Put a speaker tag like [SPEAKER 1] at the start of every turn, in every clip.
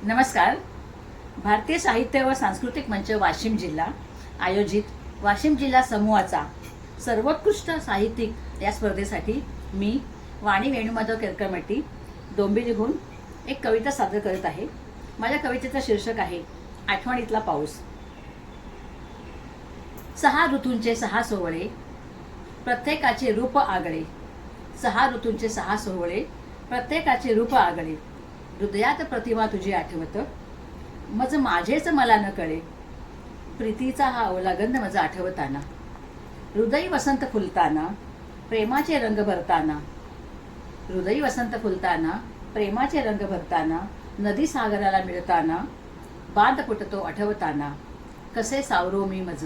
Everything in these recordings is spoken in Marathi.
[SPEAKER 1] नमस्कार. भारतीय साहित्य व सांस्कृतिक मंच वाशिम जिल्हा आयोजित वाशिम जिल्हा समूहाचा सर्वोत्कृष्ट साहित्यिक या स्पर्धेसाठी मी वाणी वेणुमाधव केरकरमट्टी डोंबिवलीहून एक कविता सादर करत आहे. माझ्या कवितेचं शीर्षक आहे आठवणीतला पाऊस. 6 ऋतूंचे 6 सोहळे, प्रत्येकाचे रूप आगळे. 6 ऋतूंचे 6 सोहळे, प्रत्येकाचे रूप आगळे. हृदयात प्रतिमा तुझी आठवत, मज माझेच मला न कळे. प्रीतीचा हा ओलागंध मज आठवताना, हृदय वसंत फुलताना, प्रेमाचे रंग भरताना. हृदय वसंत फुलताना, प्रेमाचे रंग भरताना. नदी सागराला मिळताना, बांध फुटतो आठवताना. कसे सावरो मी मज,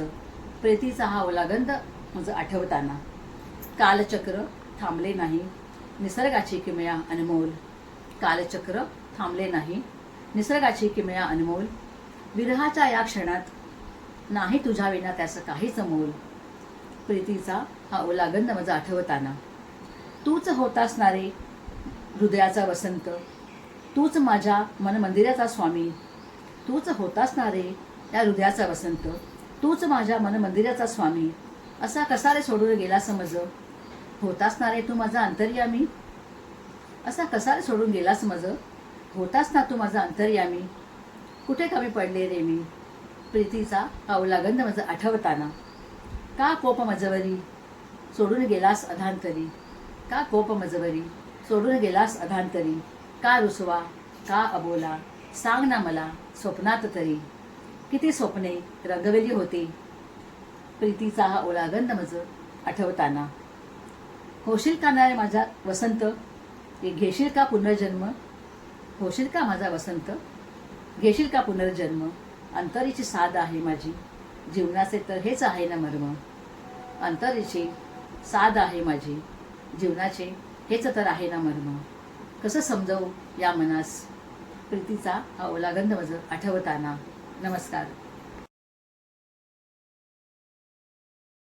[SPEAKER 1] प्रीतीचा हा ओलागंध मज आठवताना. कालचक्र थांबले नाही, निसर्गाची किमया अनमोल. कालचक्र थांबले नाही, निसर्गाची किमया अनमोल. विरहाच्या या क्षणात नाही तुझ्या विना त्याचं काहीच मोल. प्रीतीचा हा ओलागंध मज आठवताना. तूच होतास ना रे हृदयाचा वसंत, तूच माझ्या मनमंदिराचा स्वामी. तूच होतास ना रे या हृदयाचा वसंत, तूच माझ्या मनमंदिराचा स्वामी. असा कसा रे सोडून गेला समज, होतास ना रे तू माझा अंतर्यामी. असा कसा रे सोडून गेलास मज, होतास ना तू माझा अंतर्यामी. कुठे कमी पडले रे मी, प्रीतीचा हा ओलागंध मज आठवताना. का कोप मजवरी सोडून गेलास अधांतरी. का कोप मजवरी सोडून गेलास अधांतरी. का रुसवा का अबोला सांग ना मला स्वप्नात तरी. किती स्वप्ने रंगवेली होती, प्रीतीचा हा ओलागंध मज आठवताना. होशील का नाही माझा वसंत, घेशील का पुनर्जन्म. होशील का माझा वसंत, घेशील का पुनर्जन्म. अंतरीची साध आहे माझी, जीवनाचे तर हेच आहे ना मर्म. अंतरीची साध आहे माझी, जीवनाचे हेच तर आहे ना मर्म. कसं समजवू या मनास, प्रीतीचा हा ओलागंध मज आठवताना. नमस्कार.